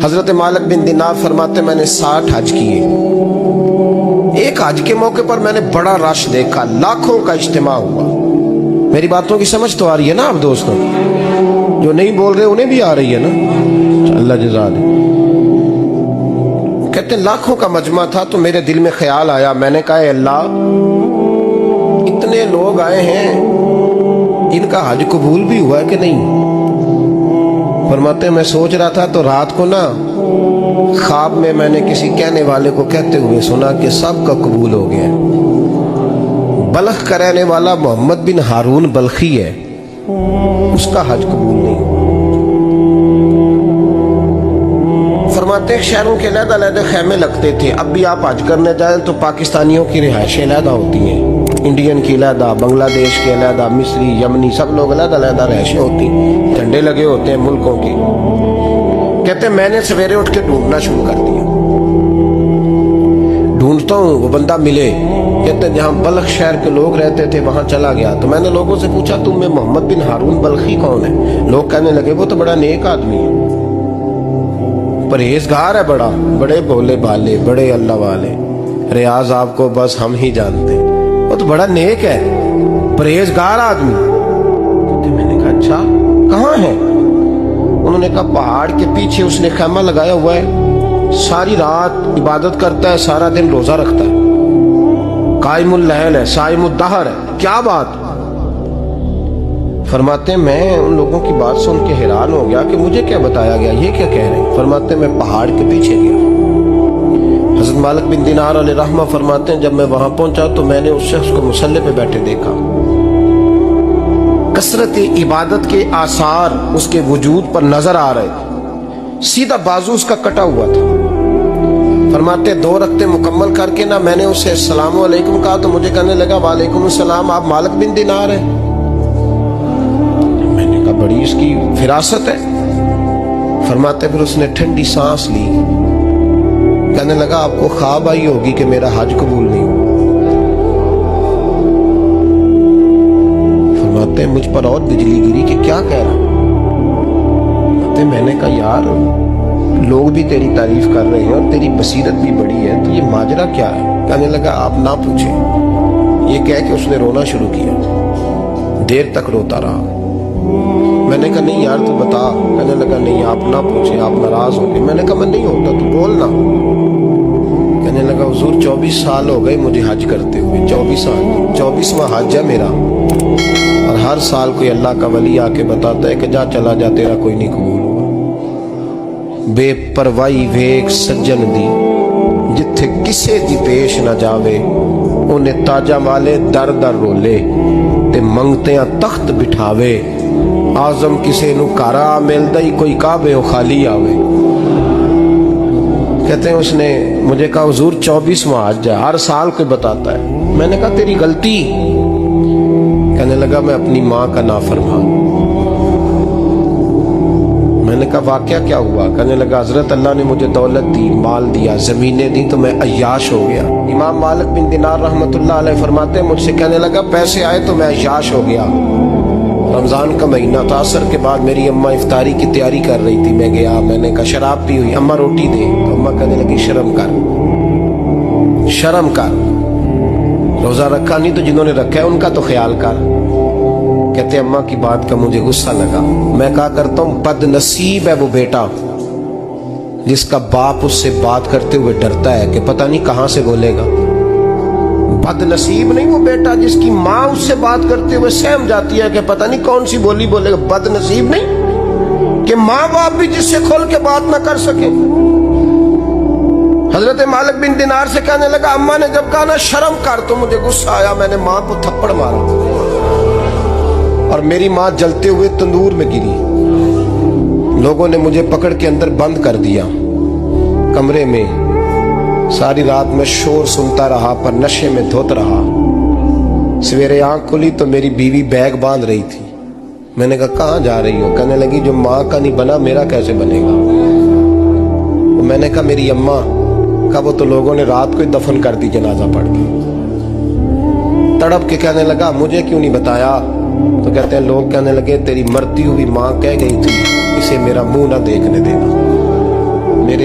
حضرت مالک بن دینار فرماتے میں نے 60 حج کیے. ایک حج کے موقع پر میں نے بڑا رش دیکھا, لاکھوں کا اجتماع ہوا. میری باتوں کی سمجھ تو آ رہی ہے نا آپ دوستوں؟ جو نہیں بول رہے انہیں بھی آ رہی ہے نا؟ اللہ جزا دے. کہتے ہیں لاکھوں کا مجمع تھا تو میرے دل میں خیال آیا, میں نے کہا اے اللہ, اتنے لوگ آئے ہیں, ان کا حج قبول بھی ہوا ہے کہ نہیں؟ فرماتے ہیں میں سوچ رہا تھا تو رات کو نا خواب میں نے کسی کہنے والے کو کہتے ہوئے سنا کہ سب کا قبول ہو گیا. بلخ کا رہنے والا محمد بن ہارون بلخی ہے, اس کا حج قبول نہیں. فرماتے ہیں شہروں کے علیحدہ علیحدہ خیمے لگتے تھے. اب بھی آپ حج کرنے جائیں تو پاکستانیوں کی رہائشیں علیحدہ ہوتی ہیں, انڈین کی علیحدہ, بنگلہ دیش کے علیحدہ, مصری, یمنی, سب لوگ علیحدہ علیحدہ رہائشیں ہوتی ہیں, جھنڈے لگے ہوتے ہیں ملکوں کی. کہتے ہیں میں نے سویرے اٹھ کے ڈھونڈنا شروع کر دیا, ڈھونڈتا ہوں وہ بندہ ملے. کہتے ہیں جہاں بلخ شہر کے لوگ رہتے تھے وہاں چلا گیا تو میں نے لوگوں سے پوچھا تم میں محمد بن ہارون بلخی کون ہے؟ لوگ کہنے لگے وہ تو بڑا نیک آدمی ہے, پرہیزگار ہے, بڑے بولے بالے, بڑے اللہ والے, ریاض آپ کو بس ہم ہی جانتے, وہ تو بڑا نیک ہے, پرہیزگار آدمی. میں نے کہا اچھا کہاں ہے؟ انہوں نے کہا پہاڑ کے پیچھے اس نے خیمہ لگایا ہوا ہے, ساری رات عبادت کرتا ہے, سارا دن روزہ رکھتا ہے, قائم اللیل ہے, صائم الدہر ہے. کیا بات؟ فرماتے ہیں میں ان لوگوں کی بات سن کے حیران ہو گیا کہ مجھے کیا بتایا گیا, یہ کیا کہہ رہے ہیں. فرماتے ہیں میں پہاڑ کے پیچھے گیا. حضرت مالک بن دینار علیہ رحمہ فرماتے ہیں جب میں وہاں پہنچا تو میں نے اس شخص کو مصلی پہ بیٹھے دیکھا. کثرت عبادت کے آثار اس کے وجود پر نظر آ رہے تھے, سیدھا بازو اس کا کٹا ہوا تھا. فرماتے 2 رکعتیں مکمل کر کے نا میں نے اسے السلام علیکم کہا تو مجھے کہنے لگا وعلیکم السلام, آپ مالک بن دینار ہیں؟ میں نے کہا بڑی اس کی فراست ہے. فرماتے پھر اس نے ٹھنڈی سانس لی, کہنے لگا آپ کو خواب آئی ہوگی کہ میرا حج قبول نہیں ہوا. فرماتے ہیں مجھ پر اور بجلی گری کہ کیا کہہ رہا. میں نے کہا یار لوگ بھی تیری تعریف کر رہے ہیں اور تیری بصیرت بھی بڑی ہے, تو یہ ماجرا کیا ہے؟ کہنے لگا آپ نہ پوچھیں. یہ کہہ کے اس نے رونا شروع کیا, دیر تک روتا رہا. میں نے کہا نہیں یار تو بتا. کہنے لگا نہیں آپ نہ پوچھیں, آپ ناراض ہو گئے. میں نے کہا میں نہیں ہوتا, تو بولنا. کہنے لگا حضور 24 سال ہو گئے مجھے حج کرتے ہوئے, 24 سال, 24واں حج ہے میرا, اور ہر سال کوئی اللہ کا ولی آ کے بتاتا ہے کہ جا چلا جا تیرا کوئی نہیں قبول ہوگا. بے پروائی ویک سجن دی جتھے کسے دی پیش نہ جاوے, انہیں تاجہ والے در در رولے تے منگتیاں تخت بٹھاوے. آزم کسے نو کارا ملدا ہی کوئی کعبے و خالی آوے. کہتے ہیں اس نے مجھے کہا حضور 24واں حج ہے, ہر سال کوئی بتاتا ہے. میں نے کہا تیری غلطی. کہنے لگا میں اپنی ماں کا نافرمان. میں نے کہا واقعہ کیا ہوا؟ کہنے لگا حضرت اللہ نے مجھے دولت دی, مال دیا, زمینیں دی تو میں عیاش ہو گیا. امام مالک بن دینار رحمۃ اللہ علیہ فرماتے ہیں مجھ سے کہنے لگا پیسے آئے تو میں عیاش ہو گیا. رمضان کا مہینہ تھا, عصر کے بعد میری اماں افطاری کی تیاری کر رہی تھی. میں گیا, میں نے کہا شراب پی ہوئی, اماں روٹی دے. تو اماں کہنے لگی شرم کر, شرم کر, روزہ رکھا نہیں تو جنہوں نے رکھا ہے ان کا تو خیال کر. کہتے اماں کی بات کا مجھے غصہ لگا. میں کہا کرتا ہوں بد نصیب ہے وہ بیٹا جس کا باپ اس سے بات کرتے ہوئے ڈرتا ہے کہ پتہ نہیں کہاں سے بولے گا. بد نصیب نہیں وہ بیٹا جس کی ماں اس سے بات کرتے ہوئے سہم جاتی ہے کہ پتہ نہیں کون سی بولی بولے گا. بد نصیب نہیں کہ ماں باپ بھی جس سے کھول کے بات نہ کر سکے. حضرت مالک بن دینار سے کہنے لگا اماں نے جب کہا نا شرم کر تو مجھے غصہ آیا, میں نے ماں کو تھپڑ مارا اور میری ماں جلتے ہوئے تندور میں گری. لوگوں نے مجھے پکڑ کے اندر بند کر دیا کمرے میں. ساری رات میں شور سنتا رہا پر نشے میں دھوت رہا. سویرے آنکھ کھلی تو میری بیوی بیگ باندھ رہی تھی. میں نے کہا کہاں جا رہی ہو؟ کہنے لگی جو ماں کا نہیں بنا میرا کیسے بنے گا. میں نے کہا میری اماں کا وہ تو لوگوں نے رات کو ہی دفن کر دی جنازہ پڑھ کے. تڑپ کے کہنے لگا مجھے کیوں نہیں بتایا؟ تو کہتے ہیں لوگ کہنے لگے تیری مرتی ہوئی ماں کہہ گئی تھی اسے میرا منہ نہ دیکھنے دینا.